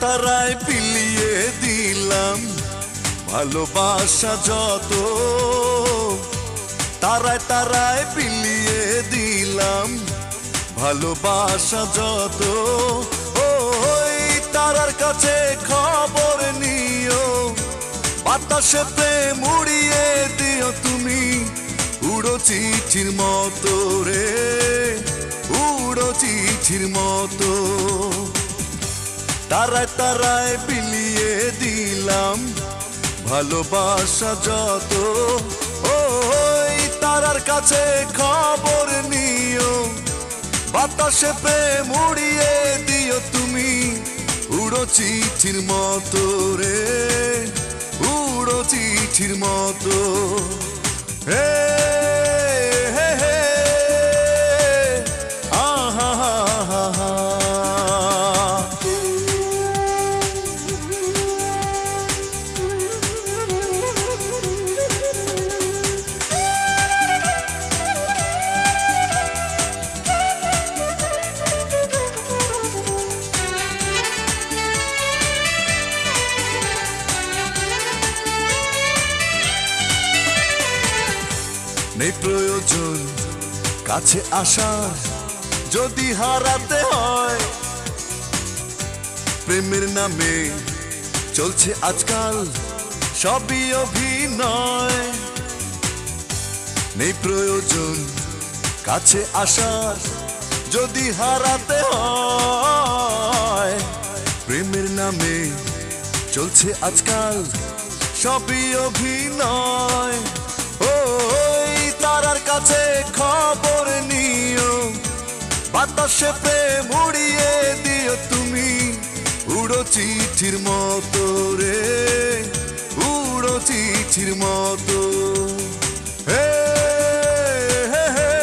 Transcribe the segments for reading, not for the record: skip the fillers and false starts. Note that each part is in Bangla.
তারায় বিলিয়ে দিলাম ভালোবাসা যত, তারায় তারায় বিলিয়ে দিলাম ভালোবাসা যত। ওই তারার কাছে খবর নিও, বাতাসে প্রেম উড়িয়ে দিও তুমি, উড়ো চিঠির মতো রে, উড়ো চিঠির মতো। তারায় তারায় বিলিয়ে দিলাম ভালোবাসা যত। ওই তারার কাছে খবর নিও, বাতাসে প্রেম উড়িয়ে দিও তুমি, উড়ো চিঠির মতো রে, উড়ো চিঠির মতো। হে হে হে আহা হা হা। নেই প্রয়োজন কাছে আসার, যদি হারাতে হয়। প্রেমের নামে চলছে আজকাল সবই অভিনয়। নেই প্রয়োজন কাছে আসার, যদি হারাতে হয়। প্রেমের নামে চলছে আজকাল সবই অভিনয়। তারার কাছে খবর নিও, বাতাসে প্রেম উড়িয়ে দিও তুমি, উড়ো চিঠির মতো রে, উড়ো চিঠির মতো। হে হে হে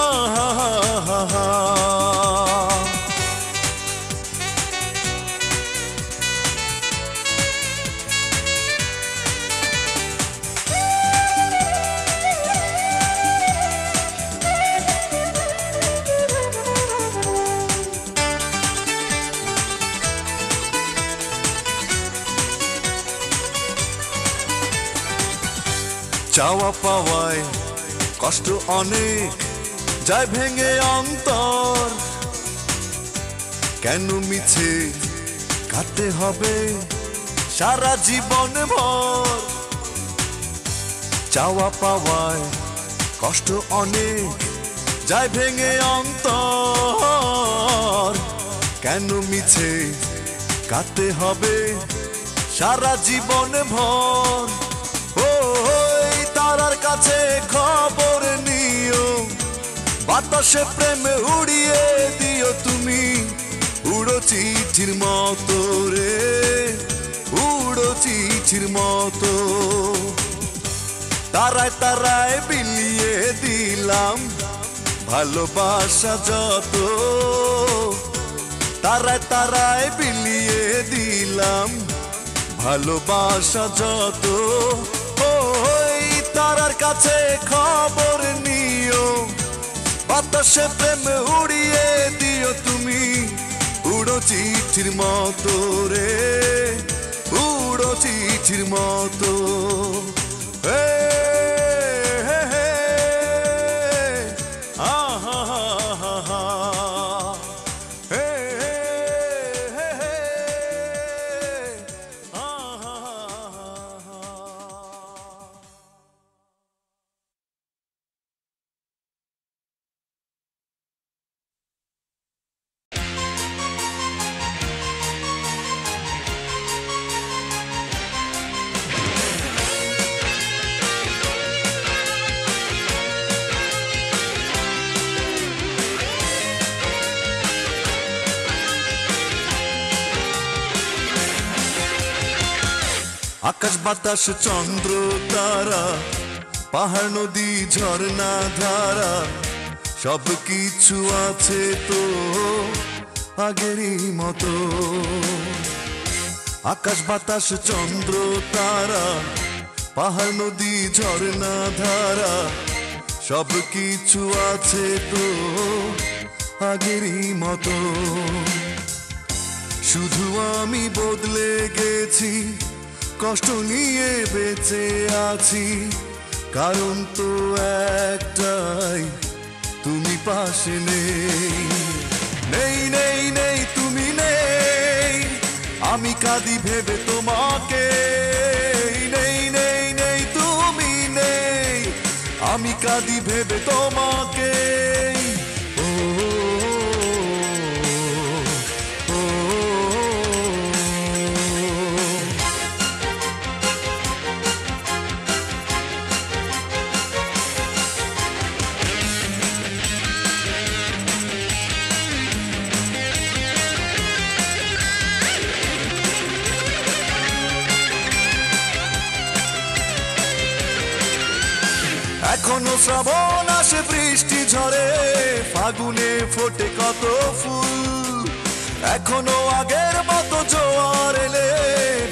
আহা হা হা। চাওয়া পাওয়ায় কষ্ট অনেক যায় ভেঙে অন্তর, কেন মিছে কাটতে হবে সারা জীবন ভর। চাওয়া পাওয়ায় কষ্ট অনেক যায় ভেঙে অন্তর, কেন মিছে কাটতে হবে সারা জীবন ভর। তারার কাছে খবর নিও, বাতাসে প্রেম উড়িয়ে দিও তুমি, উড়ো চিঠির মতো রে, উড়ো চিঠির মতো। তারায় তারায় বিলিয়ে দিলাম ভালোবাসা যত, তারায় তারায় বিলিয়ে দিলাম ভালোবাসা যত। তারার কাছে খবর নিও, বাতাসে প্রেম উড়িয়ে দিও তুমি, উড়ো চিঠির মতো রে, উড়ো চিঠির মতো। হে হে হে আহা হা হা। হে হে হে আহা হা হা। আকাশ বাতাস চন্দ্র তারা, পাহাড় নদী ঝর্ণা ধারা, সব কিছু আছে তো আগেরই মতো। আকাশ বাতাস চন্দ্র তারা, পাহাড় নদী ঝর্ণা ধারা, সব কিছু আছে তো আগেরই মতো। শুধু আমি বদলে গেছি, কষ্ট নিয়ে বেঁচে আছি, কারণ তো একটাই, তুমি পাশে নেই। নেই নেই নেই তুমি নেই, আমি কাঁদি ভেবে তোমাকে। নেই নেই নেই তুমি নেই, আমি কাঁদি ভেবে তোমাকে। ও ও, ও, এখনো শ্রাবণ আসে বৃষ্টি ঝরে, ফাগুনে ফোটে কত ফুল। এখনো আগের মতো জোয়ার এলে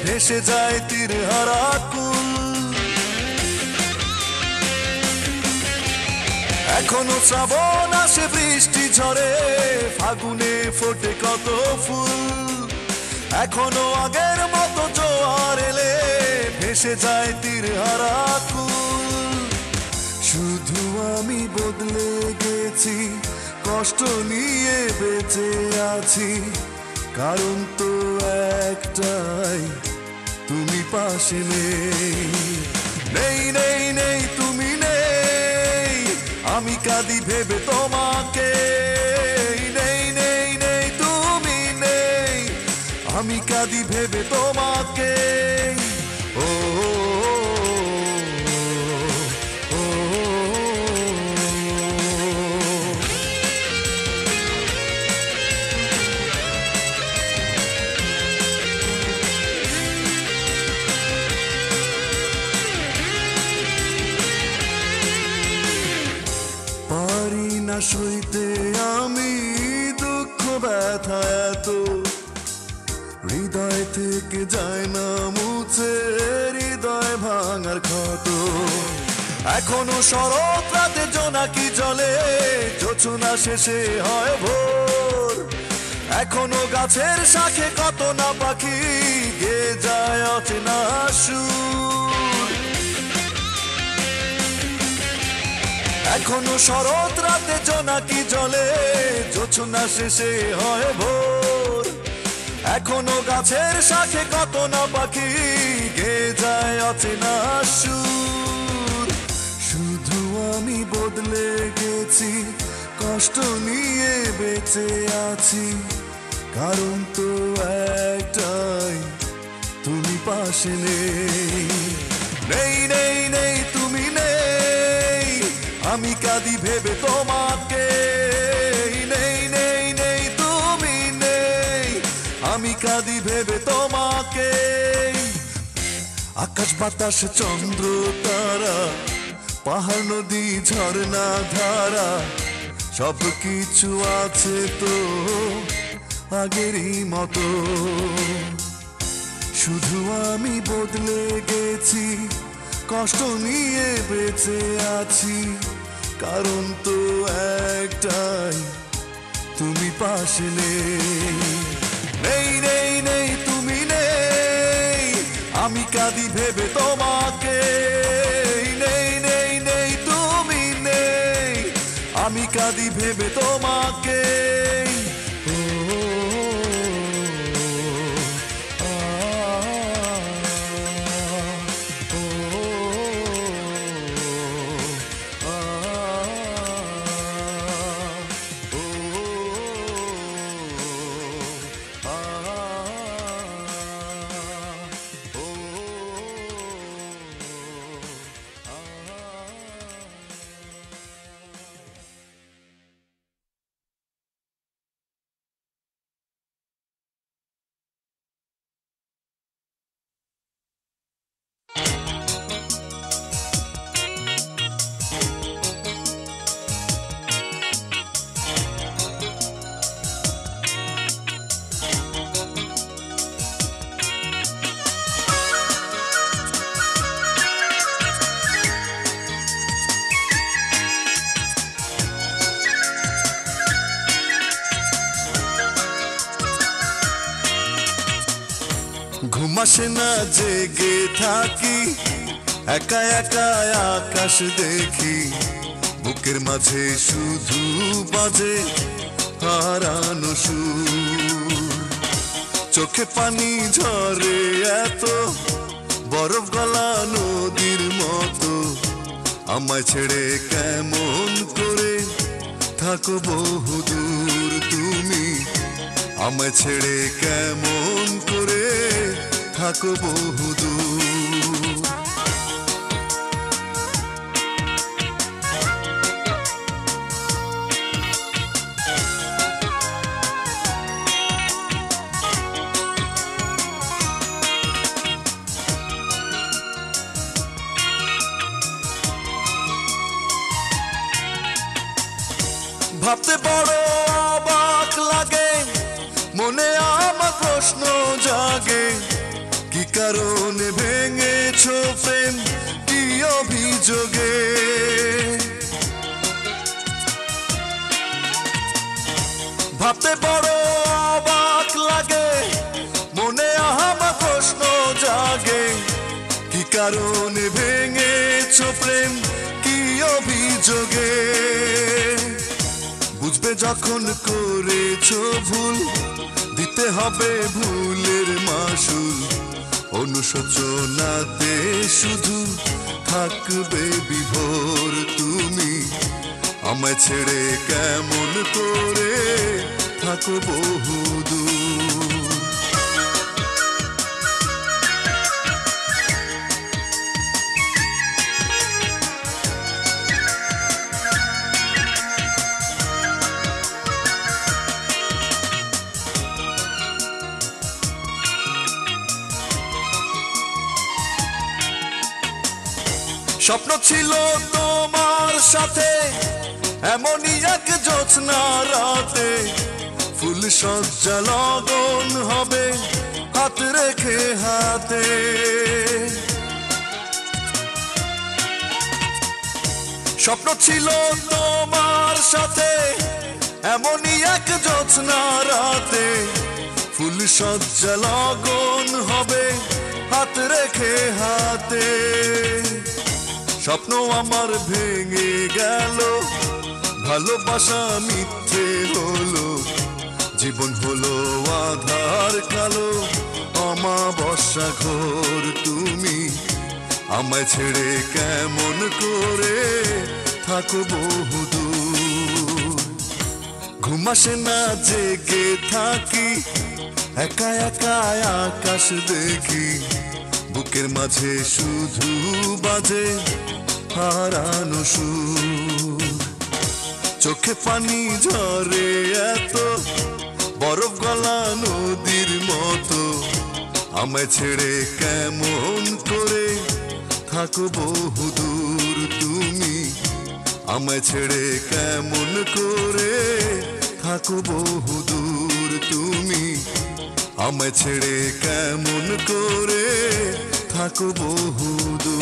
ভেসে যায় তীরহারা কুল। এখনো শ্রাবণ আসে বৃষ্টি ঝরে, ফাগুনে ফোটে কত ফুল। এখনো আগের মতো জোয়ার এলে ভেসে যায় তীরহারা কুল। শুধু আমি বদলে গেছি, কষ্ট নিয়ে বেঁচে আছি, কারণ তো একটাই, তুমি পাশে নেই। নেই নেই নেই তুমি নেই, আমি কাঁদি ভেবে তোমাকে। নেই নেই নেই তুমি নেই, আমি কাঁদি ভেবে তোমাকে। ও পারি না সইতে আমি দুঃখ ব্যথা এত, হৃদয় থেকে যায় না মুছে হৃদয় ভাঙার ক্ষত। এখনো শরৎ রাতে জোনাকি জলে, জোছনা শেষে হয় ভোর। এখনো গাছের শাখে কত না পাখি গেয়ে যায় অচেনা সুর। এখনো শরৎ রাতে জোনাকি জলে, জোছনা শেষে হয় ভোর। এখনো গাছের শাখে কত না পাখি গেয়ে যায় অচেনা সুর। শুধু আমি বদলে গেছি, কষ্ট নিয়ে বেঁচে আছি, কারণ তো একটাই, তুমি পাশে নেই। নেই নেই নেই তুমি নেই, আমি কাঁদি ভেবে তোমাকে। নেই নেই নেই তুমি নেই, আমি কাঁদি ভেবে তোমাকে। আকাশ বাতাস চন্দ্র তারা, পাহাড় নদী ঝর্ণা ধারা, সব কিছু আছে তো আগেরই মতো। শুধু আমি বদলে গেছি, কষ্ট নিয়ে বেঁচে আছি, কারণ তো একটাই, তুমি পাশে নেই। নেই নেই নেই তুমি নেই, আমি কাঁদি ভেবে তোমাকে। নেই নেই নেই তুমি নেই, আমি কাঁদি ভেবে তোমাকে। আসে না জেগে থাকি, একা একা আকাশ দেখি, বুকের মাঝে শুধু বাজে হারানো সুর। চোখে পানি ঝরে এত, বরফ গলা নদীর মতো, আমায় ছেড়ে কেমন করে থাকো বহুদূর তুমি, আমায় ছেড়ে কেমন করে থাকো বহুদূর। ভাবতে বড় অবাক লাগে, মনে আমার প্রশ্ন জাগে, কি কারণে ভেঙেছো প্রেম, কি অভিযোগে। ভাবতে বড় অবাক লাগে, মনে আমার প্রশ্ন জাগে, কি কারণে ভেঙেছো প্রেম, কি অভিযোগে। বুঝবে যখন করেছো ভুল, দিতে হবে ভুলের মাসুল, অনুশোচনাতে শুধু থাকবে বিভোর তুমি, আমায় ছেড়ে কেমন করে থাকো বহুদূর। স্বপ্ন ছিল তোমার সাথে এমনই এক জ্যোৎস্না রাতে, ফুল সজ্জা লগন হবে হাত রেখে হাতে। স্বপ্ন ছিল তোমার সাথে এমনই এক জ্যোৎস্না রাতে, ফুল সজ্জা লগন হবে হাত রেখে হাতে। স্বপ্ন আমার ভেঙে গেল, ভালোবাসা মিথ্যে হলো, জীবন হলো আধার কালো, অমাবস্যা ঘোর তুমি, আমায় ছেড়ে কেমন করে থাকো বহুদূর। ঘুম আসে না জেগে থাকি, একা একা আকাশ দেখি, বুকের মাঝে শুধু বাজে হারানো সুর। চোখে পানি ঝরে এত, বরফ গলা নদীর মতো, আমায় ছেড়ে কেমন করে থাকো বহুদূর তুমি, আমায় ছেড়ে কেমন করে থাকো বহুদূর তুমি, আমায় ছেড়ে কেমন করে থাকো বহুদূর।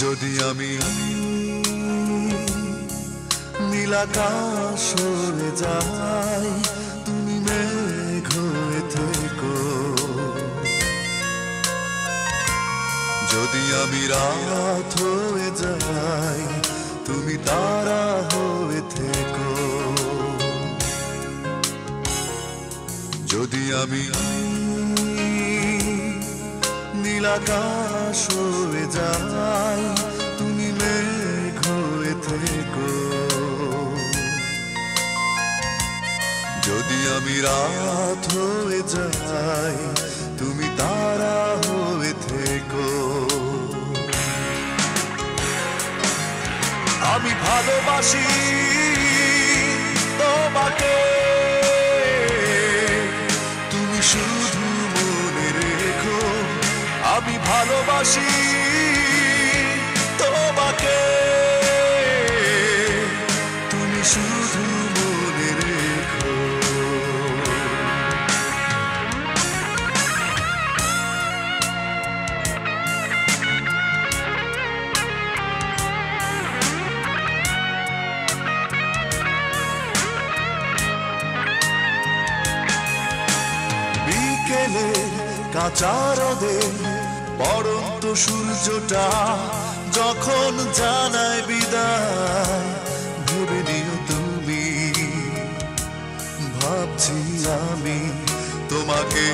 যদি আমি নীল আকাশ হয়ে যাই, তুমি মেঘ হয়ে থেকো। যদি আমি রাত হয়ে যাই, তুমি তারা হয়ে থেকো। যদি আমি নীল আকাশ হয়ে যাই, তুমি মেঘ হয়ে থেকো। যদি আমি রাত হয়ে যাই, তুমি তারা হয়ে থেকো। আমি ভালোবাসি তোমাকে তুমি শুধু মনে রেখো আমি ভালোবাসি তোমাকে তুমি শুধু মনে রেখো কাঁচা রোদে পড়ন্ত সূর্যটা যখন জানায় বিদায় ভেবে নিও তুমি ভাবছি আমি তোমাকে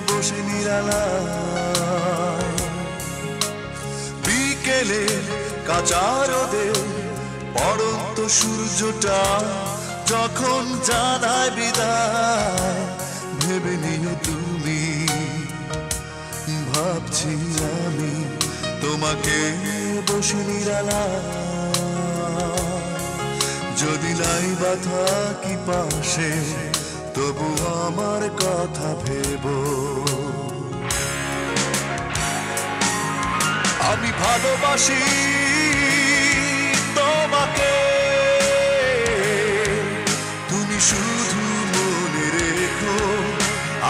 বসে নিরালায় বিকেলে কাঁচা রোদে পড়ন্ত সূর্যটা যখন জানায় বিদায় ভেবে নিও তুমি ভাবছি আমি তোমাকে বসে নিরালায় যদি নাই বা থাকি পাশে তবু আমার কথা ভেবো আমি ভালোবাসি তোমাকে তুমি শুধু মনে রেখো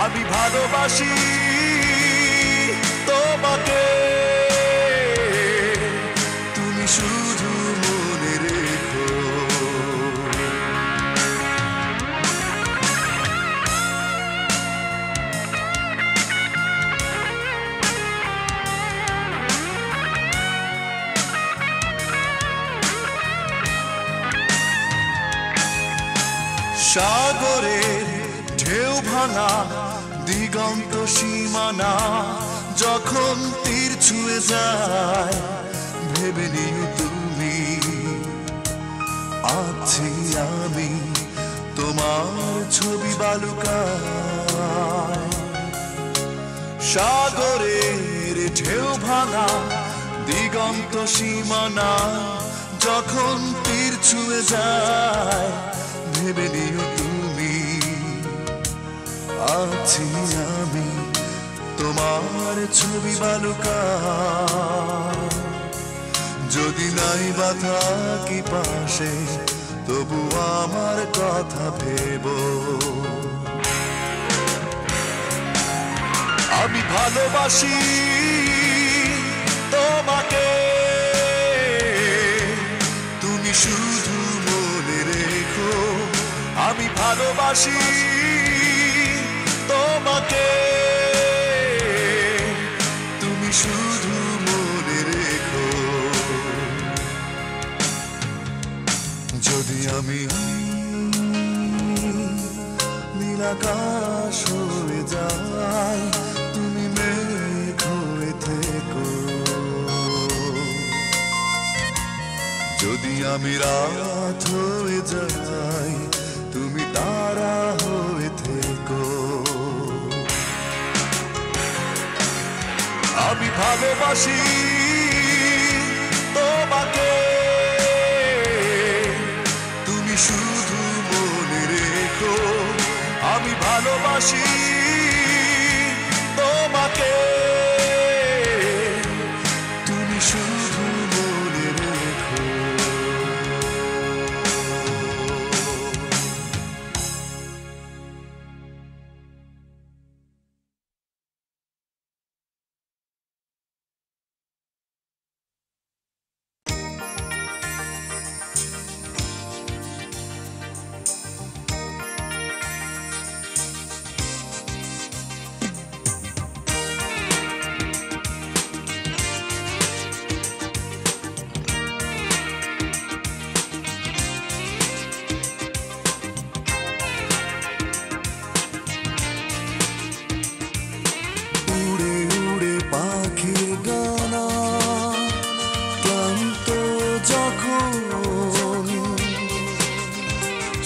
আমি ভালোবাসি তোমাকে তুমি শুধু মনে রেখো সাগরের ঢেউ ভাঙা দিগন্ত সীমানা যখন তীর ছুঁয়ে যায় ভেবে নিও তুমি আছি আমি তোমার ছবি বালুকায় সাগরের ঢেউ ভাঙা দিগন্ত সীমানা যখন তীর ছুঁয়ে যায় ভেবে নিও তুমি আছি আমি তোমার ছবি বালুকায় যদি নাই বা থাকি পাশে তবু আমার কথা ভেবো আমি ভালোবাসি তোমাকে তুমি শুধু মনে রেখো আমি ভালোবাসি তোমাকে তুমি শুধু মনে রেখো যদি আমি নীলাকাশ হয়ে যাই তুমি মেঘ হয়ে থেকো যদি আমি রাত হয়ে যাই তুমি তারা হয়ে থেকো আমি ভালোবাসি তোমাকে তুমি শুধু মনে রেখো আমি ভালোবাসি তোমাকে তুমি শুধু মনে রেখো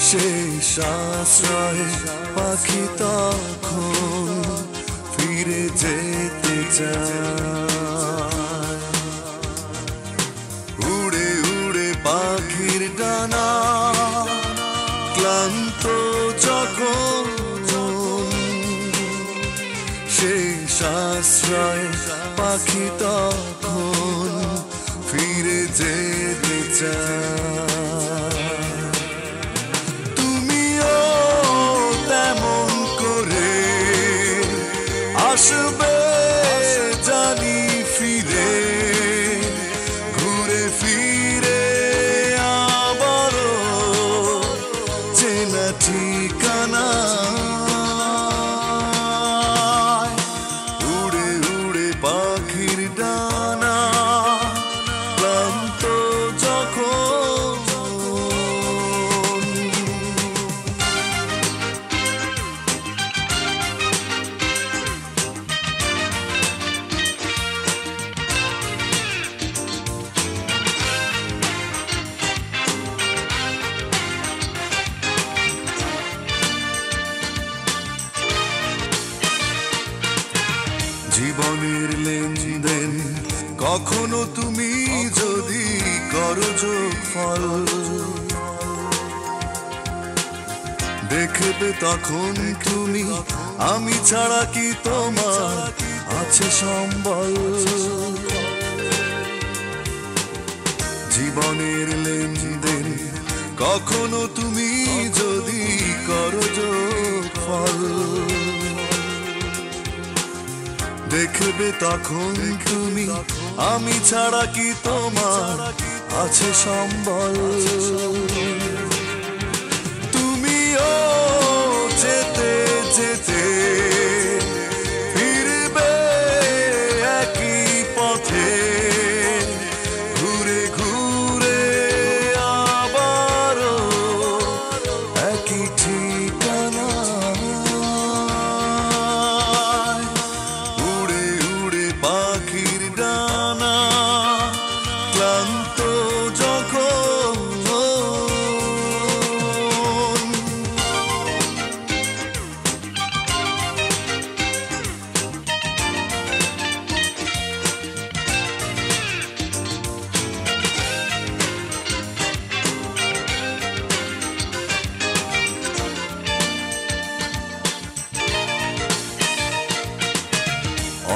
শেষ আশ্রয় পাখি তখন ফিরে যেতে চায় উড়ে উড়ে পাখির ডানা ক্লান্ত যখন শেষ আশ্রয় পাখি তখন ফিরে যেতে চায়। তুমিও তেমন করে আসবে জানি ফিরে, ঘুরে ফিরে আবারও চেনা ঠিকানা। উড়ে উড়ে পাখির ডানা ক্লান্ত যখন, জীবনের লেনদেন কখনো তুমি যদি করো যোগফল, দেখবে তখন তুমি আমি ছাড়া কি তোমার আছে সম্বল। জীবনের লেনদেন কখনো তুমি যদি করো যোগফল, দেখবে তখন তুমি আমি ছাড়া কি তোমার আছে সম্বল। তুমিও যেতে যেতে ফিরবে একই পথে, ঘুরে ঘুরে আবারও একই ঠিকানা। পাখির ডানা ক্লান্ত যখন,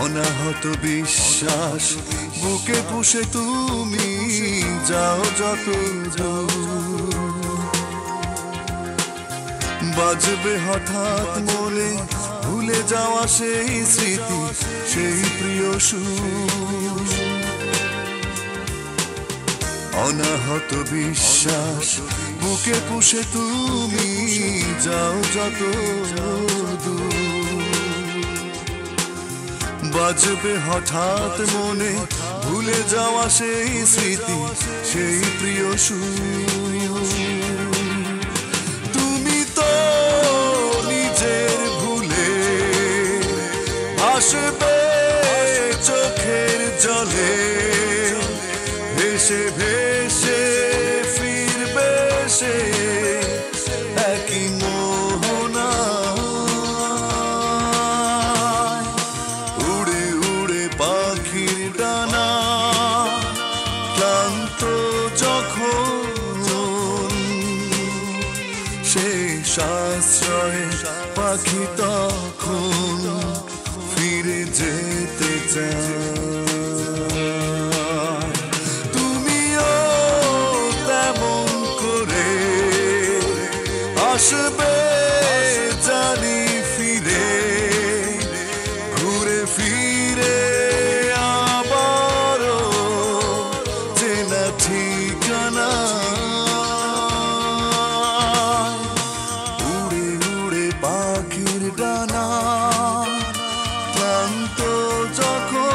অনাহত বিশ্বাস বুকে পুষে তুমি যাও যত দূর, বাজবে হঠাৎ মনে ভুলে যাওয়া সেই স্মৃতি, সেই প্রিয় সুর। অনাহত বিশ্বাস বুকে পুষে তুমি যাও যত দূর, বাজবে হঠাৎ মনে ভুলে যাওয়া সেই স্মৃতি, সেই প্রিয় সুর। তুমি তো নিজের ভুলে ভাসবে চোখের জলে, ভেসে ভেসে ফিরবে সে একই মোহনা। পাখির ডানা ক্লান্ত যখন শেষ আশ্রয় পাখি তখন ফিরে যেতে চায়। তুমিও তেমন করে আসবে জানি ফিরে, ঘুরে ফিরে ঠিকানা। উড়ে উড়ে পাখির ডানা ক্লান্ত যখন,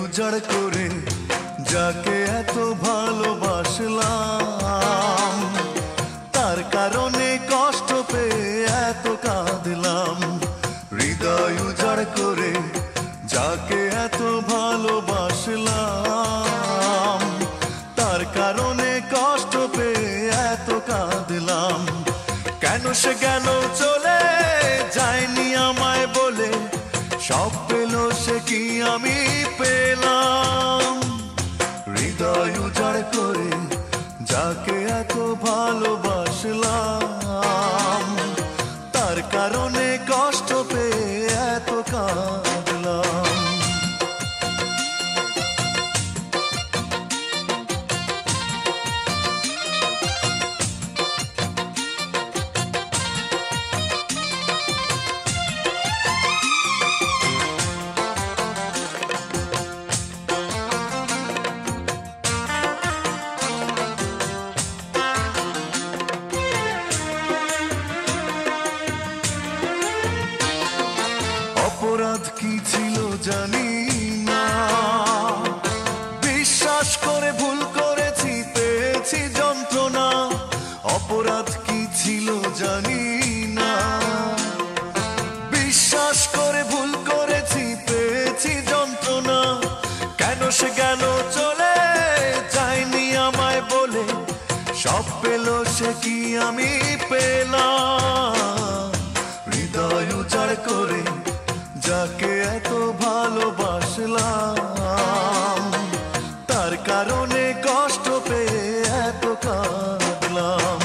উজাড় করে যাকে এত ভালোবাসলাম তার কারণে কষ্ট পেয়ে এত কাঁদলাম। হৃদয় উজাড় করে যাকে এত ভালোবাসলাম তার কারণে কষ্ট পেয়ে এত কাঁদলাম। কেন সে গেল চলে যায়নি আমায় বলে, সব পেল সে কি আমি পেলাম? হৃদয় উজাড় করে যাকে এত ভালোবাসলাম তার কারণে কষ্ট পেয়ে এত কাঁদলাম। অপরাধ কি ছিল জানি না, বিশ্বাস করে ভুল করেছি পেয়েছি যন্ত্রণা। অপরাধ কি ছিল জানি না, বিশ্বাস করে ভুল করেছি পেয়েছি যন্ত্রণা। কেন সে গেল চলে যায়নি আমায় বলে, সব পেল সে কি আমি পেলাম? হৃদয় উজাড় করে যাকে এত ভালোবাসলাম তার কারণে কষ্ট পেয়ে এত কাঁদলাম।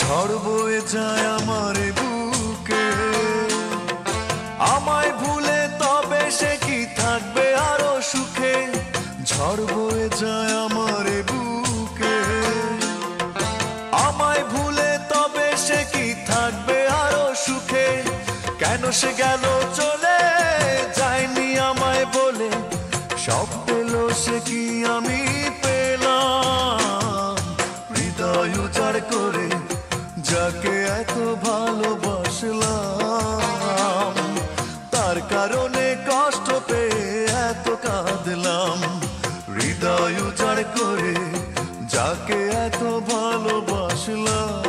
ঝড় বয়ে যায় আমার বুকে, আমায় ভুলে তবে সে কি থাকবে আরো সুখে? ঝড় বয়ে যায় আমার বুকে, আমায় ভুলে তবে সে কি থাকবে আরো সুখে? কেন সে গেল চলে যায়নি আমায় বলে, সব পেল সে কি আমি পেলাম? হৃদয় উজাড় করে যাকে এত ভালোবাসলাম তার কারণে কষ্ট পেয়ে এত কাঁদলাম। হৃদয় উজাড় করে যাকে এত ভালোবাসলাম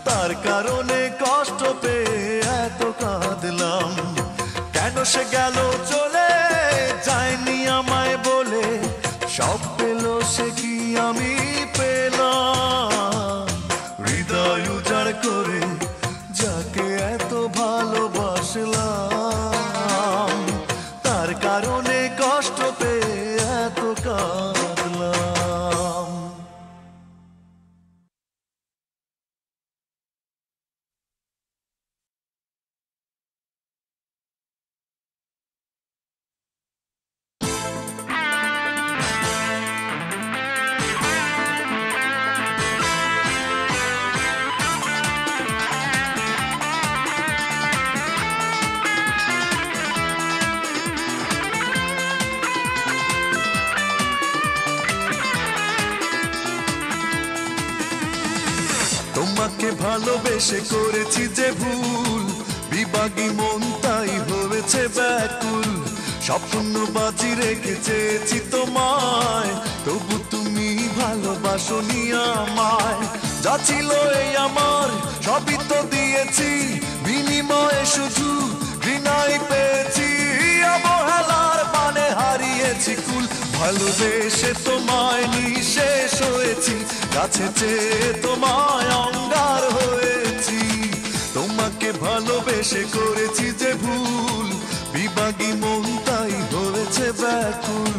তার কারণে কষ্ট পেয়ে এত কাঁদলাম। কেন সে গেল চলে যায়নি আমায় বলে, সব পেল সে কি আমি পেলাম? হৃদয় উজাড় করে যাকে এত ভালোবাসলাম তার কারণে কষ্ট পেয়ে এত কাঁদলাম। তোমাকে ভালোবেসে করেছি যে ভুল, বিভাগী মন তাই হয়েছে ব্যাকুল। স্বপ্ন বাজি রেখে চেয়েছি তোমায়, তবু তুমি ভালোবাসোনি আমায়। যা ছিল এই আমার সবই তো দিয়েছি, বিনিময়ে শুধু ঘৃণাই পেয়েছি। অবহেলার মানে হারিয়েছি কুল, ভালোবেসে তোমায় নিঃশেষ হয়েছি, কাছে চেয়ে তোমায় অঙ্গার হয়েছি। তোমাকে ভালোবেসে করেছি যে ভুল, বিভাগী মন তাই হয়েছে ব্যাকুল।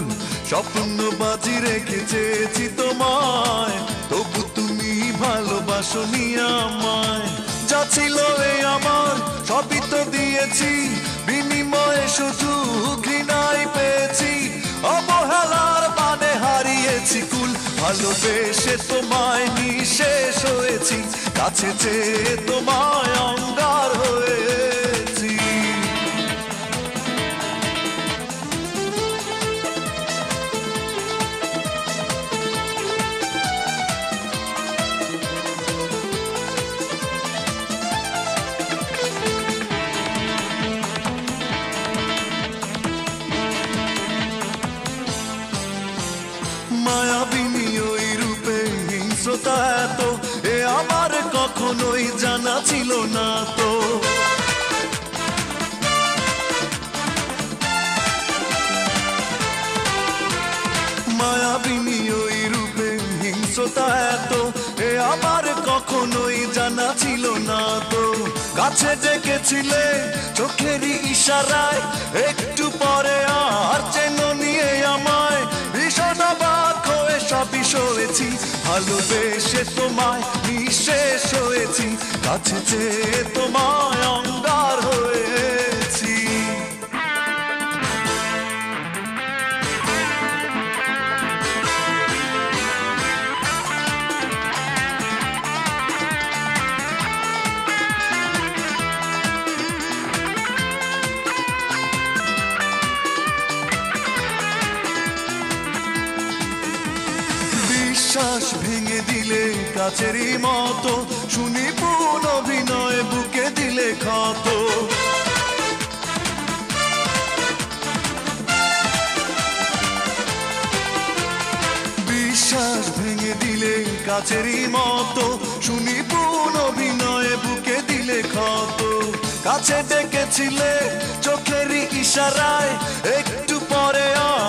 স্বপ্ন বাজি রেখে চেয়েছি তোমায়, তবু তুমি ভালোবাসোনি আমায়। যা ছিল এই আমার সবই তো দিয়েছি, বিনিময়ে শুধু ঘৃণাই পেয়েছি। অবহেলার বানে হারিয়েছি কুল, ভালোবেসে তোমায় নিঃশেষ হয়েছি, কাছে চেয়ে তোমায় অঙ্গার হয়েছি। মায়াবিনী ওই রূপে হিংস্রতা এত, এ আমার কখনোই জানা ছিল না তো। মায়াবিনী ওই রূপে হিংস্রতা এত, এ আমার কখনোই জানা ছিল না তো। কাছে ডেকেছিলে চোখেরই ইশারায়, একটু পরে আর চেন নিয়ে আমায়, ভীষণ অবাক হয়ে সবই সয়েছি, ভালোবেসে তোমায় নিঃশেষ হয়েছি, কাছে চেয়ে তোমায় অঙ্গার হয়েছি। বিশ্বাস ভেঙে দিলে কাচেরই মতো, শুনি পুন অভিনয় বুকে দিলে ক্ষত। বিশ্বাস ভেঙে দিলে কাচেরই মতো, শুনি পুন অভিনয় বুকে দিলে ক্ষত। কাছে ডেকেছিলে চোখেরই ইশারায়, একটু পরে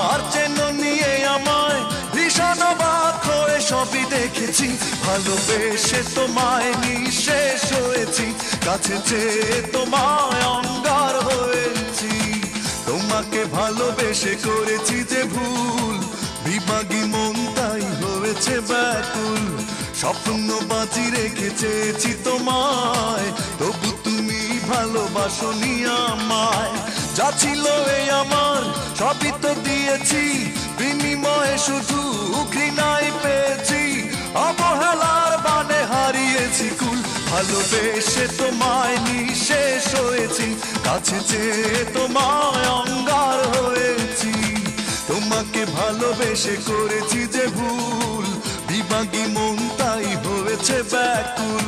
আর চেন নিয়ে আমায়, ভীষণ অবাক হয়ে সবই দেখেছি, ভালোবেসে তোমায় নিঃশেষ হয়েছি, কাছে চেয়ে তোমায় অঙ্গার হয়েছি। তোমাকে ভালোবেসে করেছি যে ভুল, বিভাগী মন তাই হয়েছে ব্যাকুল, স্বপ্ন বাজি রেখে চেয়েছি তোমায়, তবু তুমি ভালোবাসোনি আমায়। যা ছিল এই আমার সবই তো দিয়েছি, বিনিময়ে শুধু ঘৃণাই পেয়েছি, অবহেলার বানে হারিয়েছি কুল, ভালোবেসে তোমায় নিঃশেষ হয়েছি, কাছে চেয়ে তোমায় অঙ্গার হয়েছি। তোমাকে ভালোবেসে করেছি যে ভুল, বিভাগী মন তাই হয়েছে ব্যাকুল,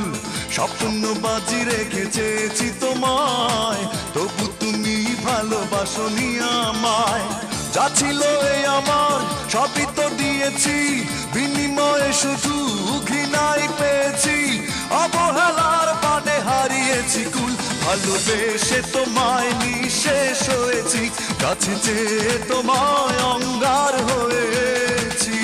স্বপ্ন বাজি রেখে চেয়েছি তোমায়, তবু তুমি ভালোবাসোনি আমায়। যা ছিল এই আমার সবই তো দিয়েছি, বিনিময়ে শুধু ঘৃণাই পেয়েছি, অবহেলার বানে হারিয়েছি কুল, ভালোবেসে তোমায় নিঃশেষ হয়েছি, কাছে চেয়ে তোমায় অঙ্গার হয়েছি।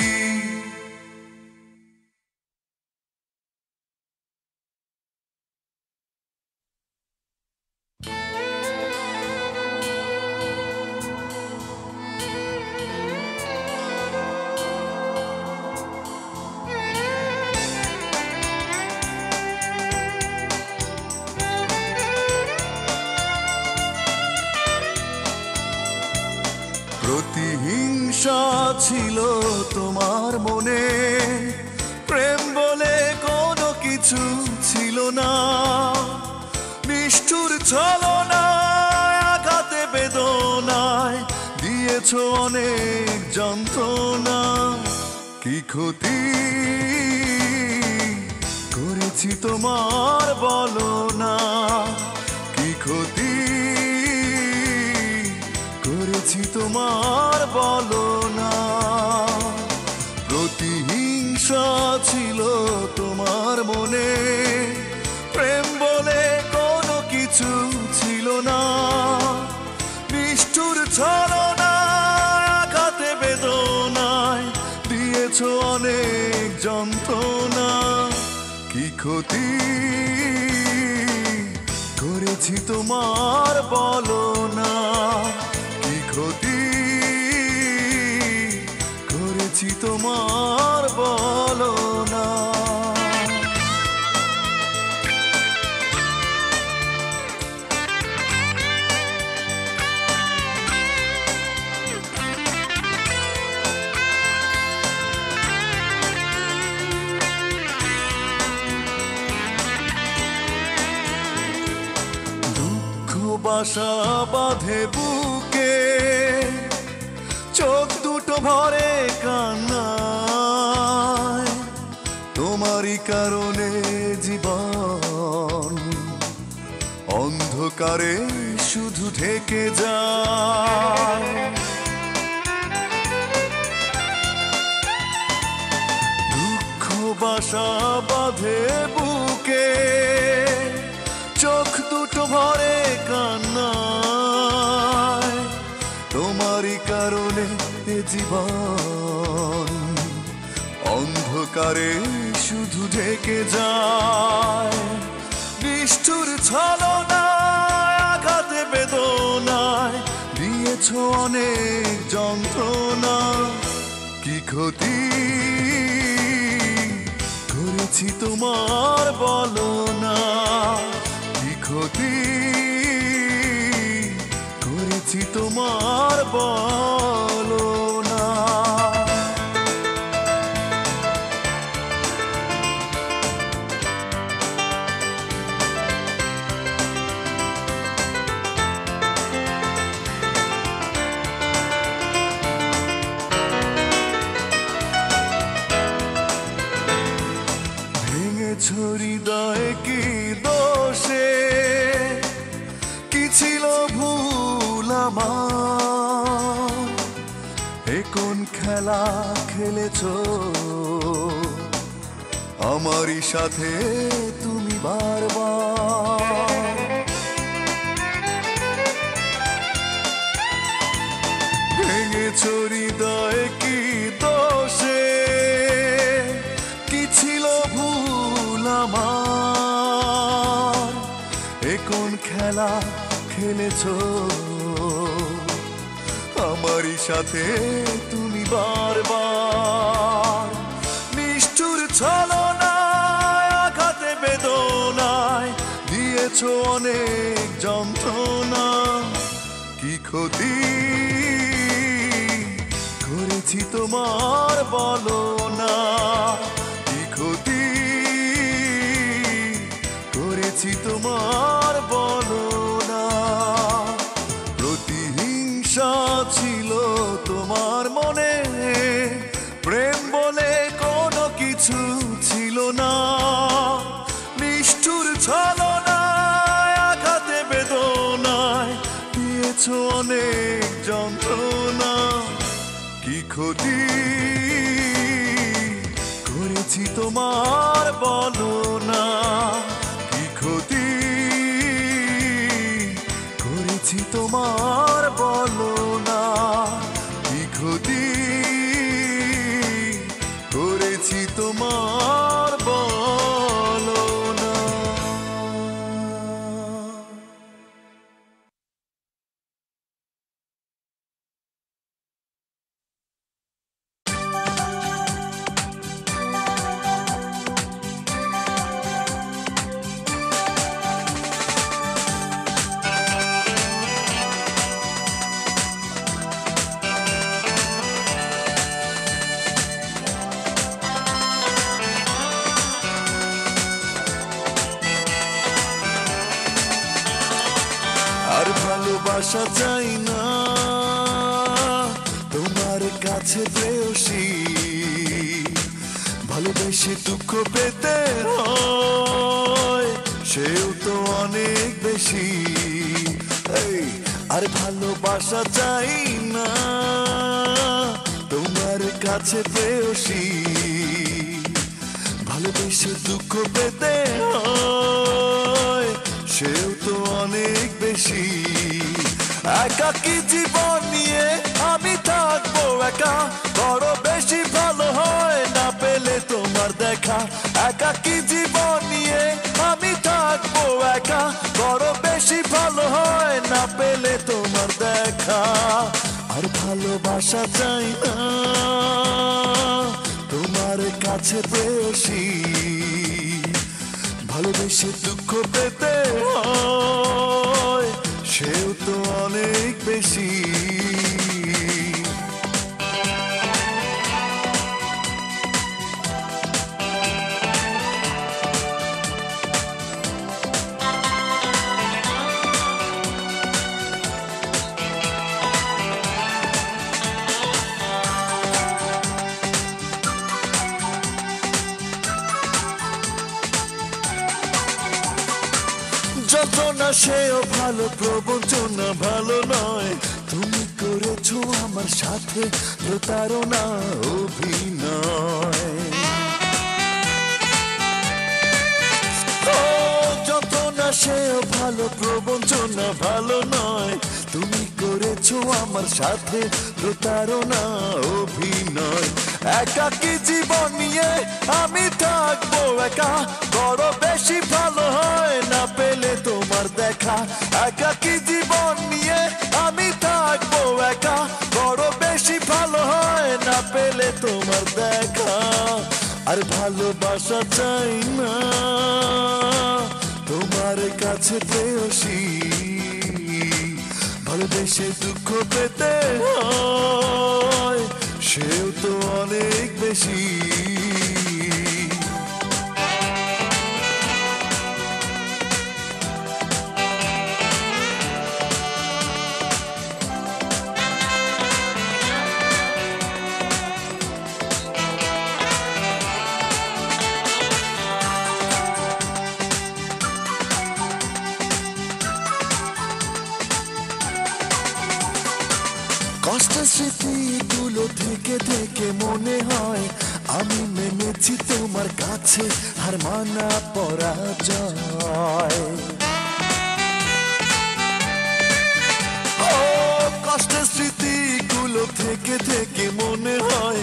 প্রতিহিংসা ছিল তোমার মনে, প্রেম বলে কোনো কিছু ছিল না, নিষ্ঠুর ছলনায় আঘাতে বেদনায় দিয়েছ অনেক যন্ত্রণা। কি ক্ষতি করেছি তোমার বলো না, কি ক্ষতি করেছি তোমার বলো না। প্রতিহিংসা ছিল তোমার মনে, প্রেম বলে কোনো কিছু ছিল না, নিষ্ঠুর ছলনায় আঘাতে বেদনায় দিয়েছ অনেক যন্ত্রণা। কি ক্ষতি করেছি তোমার বলো না, কি ক্ষতি করেছি তোমার বলো না। বাসা বাঁধে বুকে, চোখ দুটো ভরে কান্নায়, তোমারই কারণে জীবন অন্ধকারে শুধু ঢেকে যায়। দুঃখ বাসা বাঁধে বুকে, চোখ দুটো ভরে কান্নায়, তোমারই কারণে জীবন অন্ধকারে শুধু ঢেকে যায়। নিষ্ঠুর ছলনায় আঘাতে বেদনায় দিয়েছ অনেক যন্ত্রণা, কি ক্ষতি করেছি তোমার বলো না, কি ক্ষতি করেছি তোমার বলো না। হৃদয়ে কি দোষে, কি ছিল ভুল আমার, এ কোন খেলা খেলেছ আমারই সাথে তুমি বারবার। ভেঙেছ হৃদয়ে কি দোষে, কি ছিল ভুল আমার, এ কোন খেলা খেলেছ আমারই সাথে তুমি বারবার। নিষ্ঠুর ছলনায় আঘাতে বেদনায় দিয়েছ অনেক যন্ত্রণা, কি ক্ষতি করেছি তোমার বলো না, কি ক্ষতি করেছি তোমার বলো না। প্রতিহিংসা ছিল তোমার মনে, প্রেম বলে কোনো কিছু ছিল না। নিষ্ঠুর ছলনায় আঘাতে বেদনায় দিয়েছ অনেক যন্ত্রণা, কি ক্ষতি করেছি তোমার বলো না, কি ক্ষতি করেছি তোমার বলো না, কি ক্ষতি করেছি তোমার বলো না। আর ভালোবাসা চাই না তোমার কাছে প্রেয়সী, ভালোবেসে দুঃখ পেতে হয় সেও তো অনেক বেশি। আর ভালোবাসা চাই না তোমার কাছে প্রেয়সী, ভালোবেসে দুঃখ পেতে হয় সেও তো অনেক বেশি। একাকী জীবন নিয়ে আমি থাকবো একা, বড় বেশি ভালো হয় না পেলে তোমার দেখা। একাকী জীবন নিয়ে আমি থাকবো একা, বড় বেশি ভালো হয় না পেলে তোমার দেখা। আর ভালোবাসা চাই না তোমার কাছে প্রেয়সী, ভালোবেসে দুঃখ পেতে হয় সেও তো অনেক বেশি। যত না সেও ভালো, প্রবঞ্চনা ভালো নয়। তুমি করেছো আমার সাথে প্রতারণা, অভিনয়। যত না সেও ভালো, প্রবঞ্চনা ভালো নয়। তুমি করেছো আমার সাথে প্রতারণা, অভিনয়। একাকী জীবন নিয়ে আমি থাকবো একা, বড় বেশি ভালো হয় না পেলে তোমার দেখা। একাকী জীবন নিয়ে আমি থাকবো একা, বড় বেশি ভালো হয় না পেলে তোমার দেখা। আর ভালোবাসা চাই না তোমার কাছে প্রেয়সী, ভালোবেসে দুঃখ পেতে হয় সেও তো অনেক বেশি। কষ্টের স্মৃতিগুলো থেকে থেকে মনে হয় আমি নেমেছি তোমার কাছে, হার মানা পরাজয়। ও কষ্টের স্মৃতিগুলো থেকে থেকে মনে হয়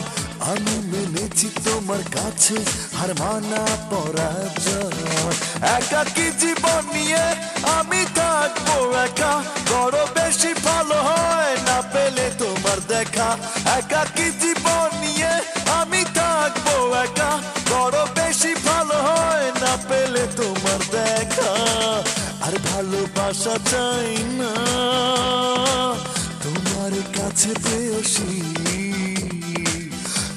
আমি মেনেছি তোমার কাছে, হার মানা পরাজয়। একাকী জীবন নিয়ে আমি থাকবো একা, বড় বেশি ভালো হয় না পেলে তোমার দেখা। একাকী জীবন নিয়ে আমি থাকবো একা, বড় বেশি ভালো হয় না পেলে তোমার দেখা। আর ভালোবাসা চাই না তোমার কাছে প্রেয়সী,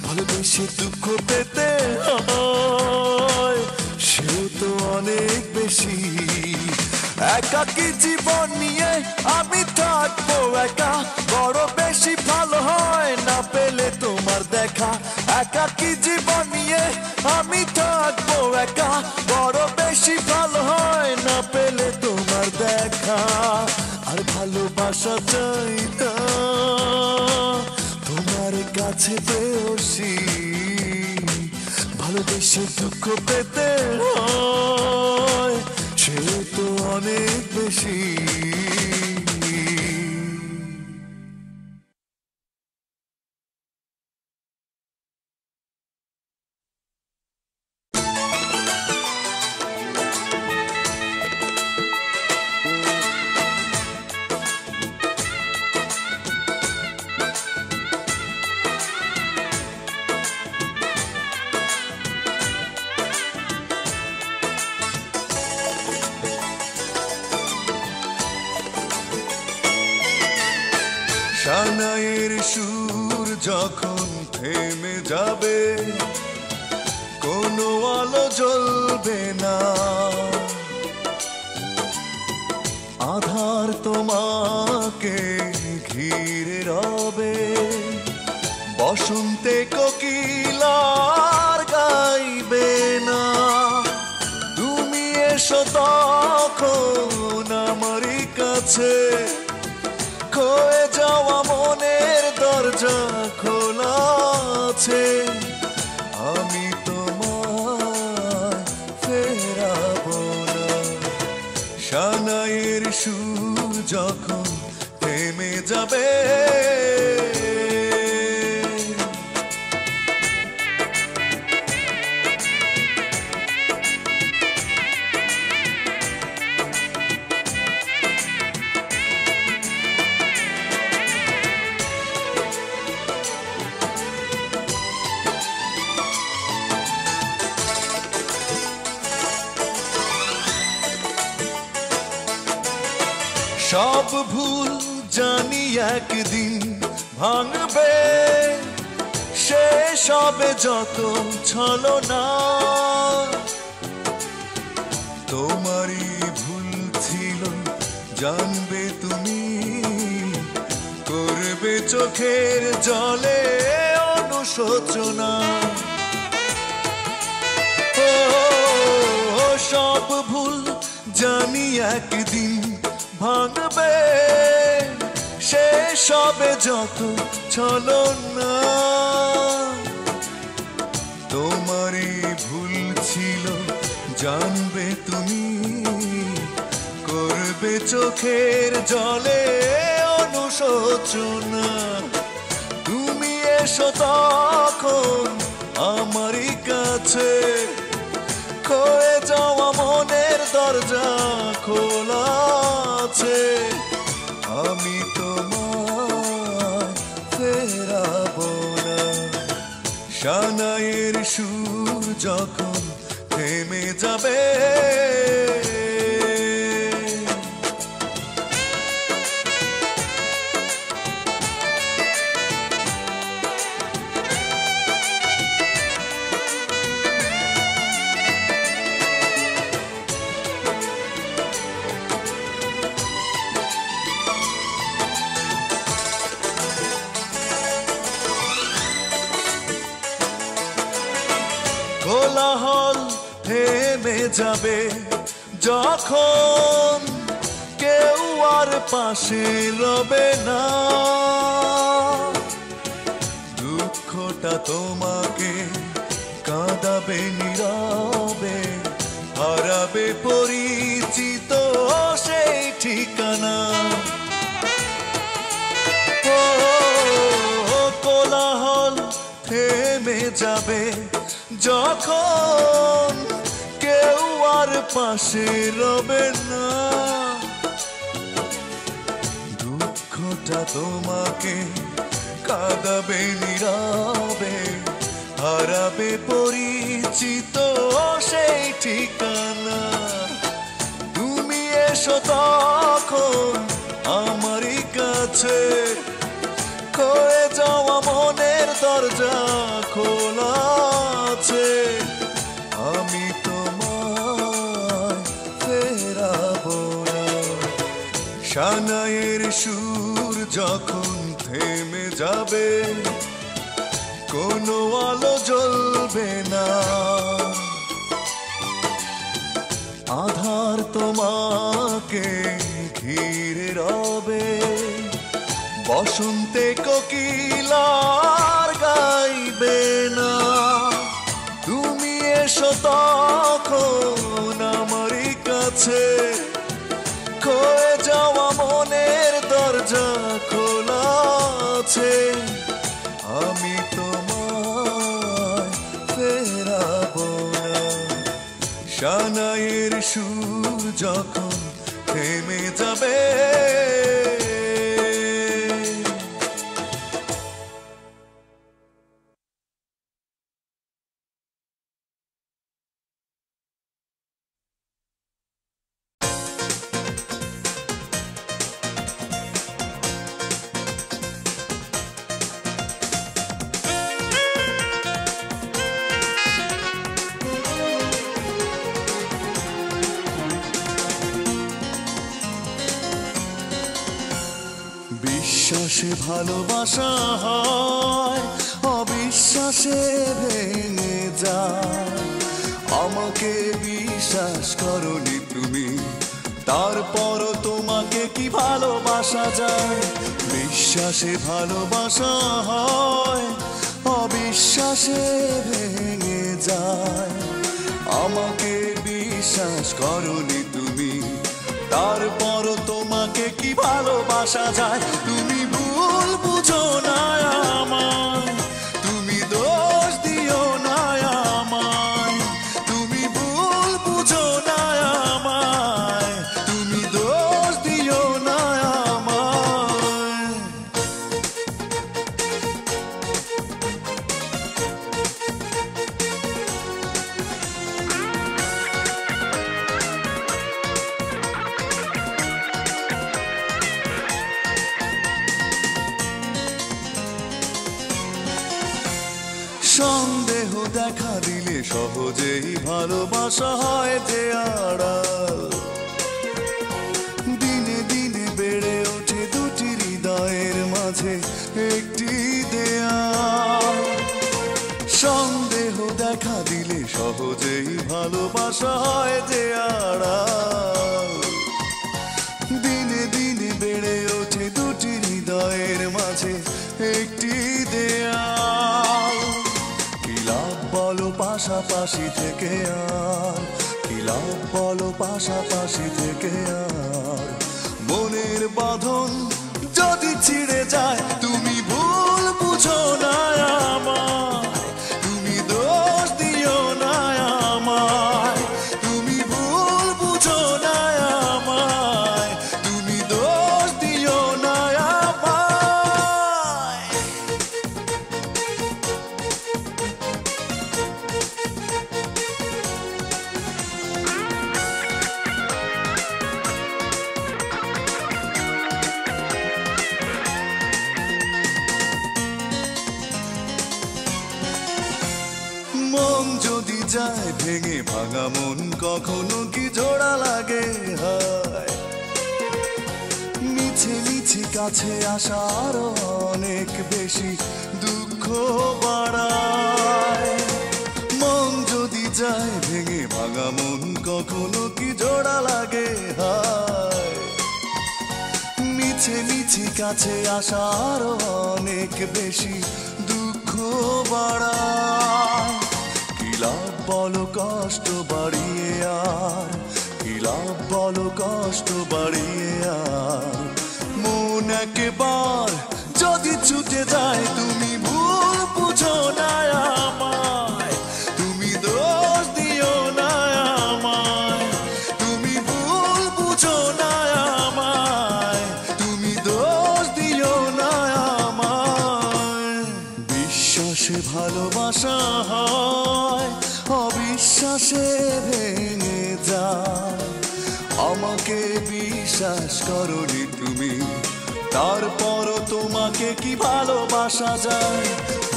ভালোবেসে দুঃখ পেতে হয় সেও তো অনেক বেশি। একাকী জীবন নিয়ে আমি থাকবো একা, বড় বেশি ভালো হয় না পেলে তোমার দেখা। একাকী জীবন নিয়ে আমি থাকবো একা, বড় বেশি ভালো হয় না পেলে তোমার দেখা। আর ভালোবাসা চাই না তোমার কাছে প্রেয়সী, ভালোবেসে দুঃখ পেতে হয় সে তো অনেক বেশি। সানাইয়ের সুর যখন থেমে যাবে, কোনো আলো জ্বলবে না, আধার তোমাকে ঘিরে রবে। বসন্তে কোকিলার গাইবে না, তুমি এসো তখন আমারই কাছে। খয়ে যাওয়া মনের দরজা খোলা আছে, আমি তোমায় ফেরাবো না। সানাইয়ের সুর যখন থেমে যাবে, সব ভুল জানি একদিন ভাঙবে, শেষ হবে যত ছলনা। তোমারই ভুল ছিল জানবে তুমি, করবে চোখের জলে অনুশোচনা। সব ভুল জানি একদিন ভাঙবে শেষ হবে যত ছলনা। তোমারই ভুল ছিল জানবে তুমি, করবে চোখের জলে অনুশোচনা। তুমি এসো তখন আমারই কাছে, খয়ে যাওয়া মনের দরজা খোলা আছে। আমি তোমায় ফেরাবো না। সানাইয়ের সুর যখন থেমে যাবে, কোলাহল থেমে যাবে যখন কেউ আর পাশে রবে না। দুঃখটা তোমাকে কাঁদাবে নীরবে, হারাবে পরিচিত সেই ঠিকানা। কোলাহল থেমে যাবে যখন কেউ আর পাশে রবে না। দুঃখটা তোমাকে কাঁদাবে নীরবে, হারাবে পরিচিত সেই ঠিকানা। তুমি এসো তখন আমারই কাছে, খয়ে যাওয়া মনের দরজা খোলা আছে। আমি তোমায় ফেরাবো না। সানাইয়ের সুর যখন থেমে যাবে, কোনো আলো জ্বলবে না। আধার তোমাকে ঘিরে রবে, বসন্তে কোকিলার গাইবে না। তুমি এসো তখন আমারই কাছে, খয়ে যাওয়া মনের দরজা খোলা আছে। আমি তোমায় ফেরাবো না। সানাইয়ের সুর যখন থেমে যাবে, বিশ্বাসে ভালোবাসা হয়, অবিশ্বাসে ভেঙে যায়। আমাকে বিশ্বাস করনি তুমি, তারপরও তোমাকে কি ভালোবাসা যায়। বিশ্বাসে ভালোবাসা হয়, অবিশ্বাসে ভেঙে যায়। আমাকে বিশ্বাস করনি তুমি, তারপরও তোমাকে কি ভালোবাসা যায়। তুমি ভুল বুঝো না আমায়, তুমি দোষ দিও না আমায়। তুমি ভুল বুঝো না আমায়, তুমি দোষ দিও না আমায়। সন্দেহ দেখা দিলে সহজেই ভালোবাসা হয় যে আড়াল। দিনে দিনে বেড়ে ওঠে দুটি হৃদয়ের মাঝে একটি দেয়াল। সন্দেহ দেখা দিলে সহজেই ভালোবাসা হয় যে আড়াল। দিনে দিনে বেড়ে ওঠে দুটি হৃদয়ের মাঝে একটি দেয়াল। কি লাভ বলো পাশাপাশি থেকে আর, কি লাভ বলো পাশাপাশি থেকে আর। মনের বাঁধন যদি ছিঁড়ে যায় তুমি ভুল বুঝো না আমায়, তুমি দোষ দিও না আমায়, তুমি ভুল বুঝো না আমায়, তুমি দোষ দিও না আমায়। মন যদি যায় ভেঙে, ভাঙা মন কখনো কি জোড়া লাগে হয়। মিছে মিছে কাছে আসা আরো অনেক বেশি দুঃখ বাড়ায়। মন যদি যায় ভেঙে, ভাঙা মন কখনো কি জোড়া লাগে হয়। মিছে মিছে কাছে আসা আরো অনেক বেশি দুঃখ বাড়ায়। কি লাভ বলো কষ্ট বাড়িয়ে আর, কি লাভ বলো কষ্ট বাড়িয়ে আর। মন একবার যদি ছুটে যায় তুমি ভুল বুঝো না আমায়, তুমি দোষ দিও না আমায়, তুমি ভুল বুঝো না আমায়, তুমি দোষ দিও না আমায়। বিশ্বাসে ভালোবাসা হয়, অবিশ্বাসে ভেঙে যায়। আমাকে বিশ্বাস করনি তুমি, তারপরও তোমাকে কি ভালোবাসা যায়।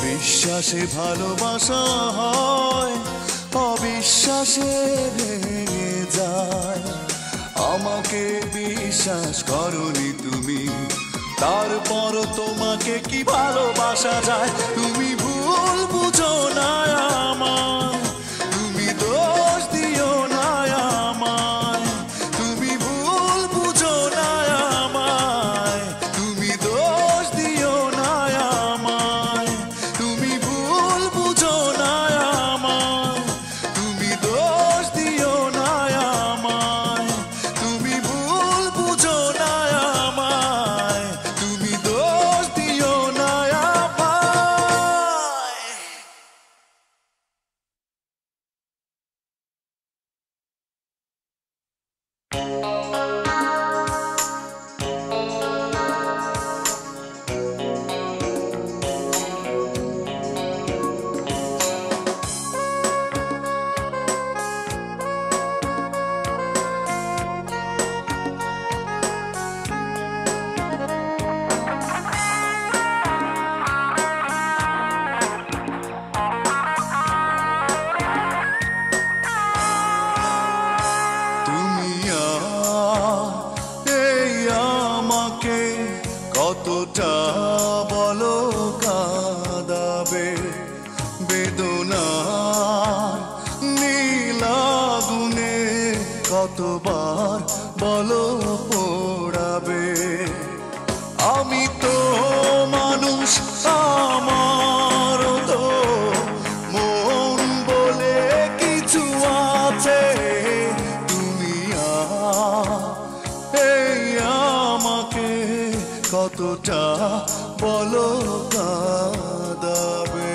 বিশ্বাসে ভালোবাসা হয়, অবিশ্বাসে ভেঙে যায়। আমাকে বিশ্বাস করনি তুমি, তারপরও তোমাকে কি ভালোবাসা যায়। তুমি ভুল বুঝো না আমায়, তুমি দোষ দিও না আমায়, তুমি ভুল বুঝো না আমায়, তুমি দোষ দিও না আমায়, তুমি ভুল বুঝো না আমায়, তুমি দোষ দিও না আমায়, তুমি ভুল বুঝো না আমায়, তুমি দোষ দিও না আমায়। তুমি এই আমাকে কতটা বলো কাঁদাবে, বেদনার নীল আগুনে কতবার বলো পোড়াবে। আমি তো মানুষ, আমারও তো মন বলে কিছু আছে। তুমি এই আমাকে কতটা বলো কাঁদাবে।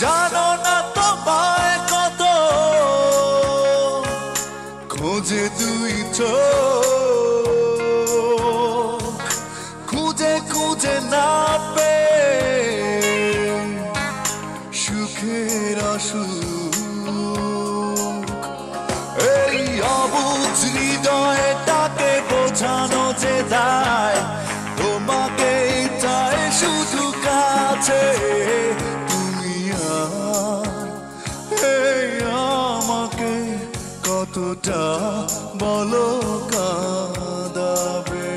জানো না তোমায় কত খোঁজে দুই চোখ, খুঁজে খুঁজে না পেয়ে সুখের অসুখ। এই অবুঝ হৃদয়টাকে বোঝানো যে দায়, তোমাকেই চাই শুধু কাছে। তুমি আমাকে কতটা বলো কাঁদাবে।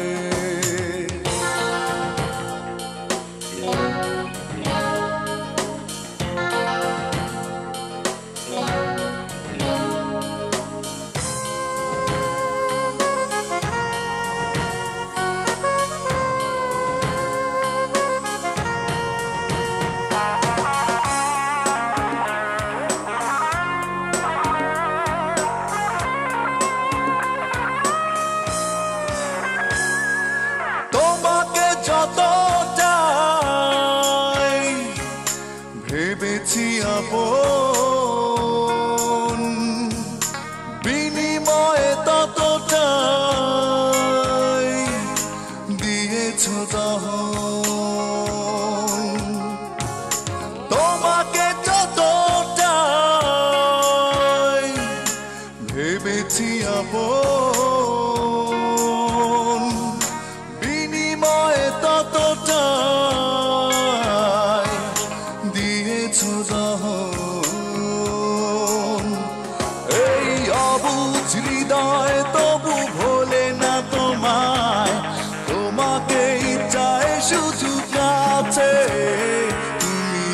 যতটাই ভেবেছি আপন, বিনিময়ে ততটাই দিয়েছ দহন। তোমাকে যতটাই ভেবেছি আপন, ততটাই দিয়েছ দহন। এই অবুঝ হৃদয় তবু ভোলে না তোমায়, তোমাকেই চায় শুধু কাছে। তুমি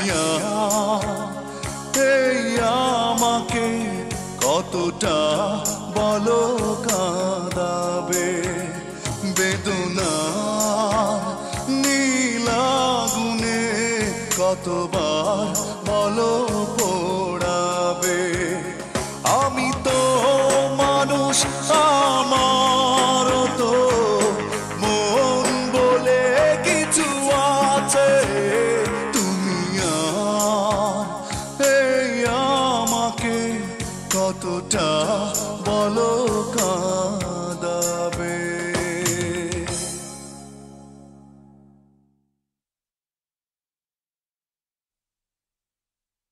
আমাকে কতটা বলো কাঁদাবে। বেদনা নীলাগুনে কতবার বলো পোড়াবে। আমি তো মানুষ।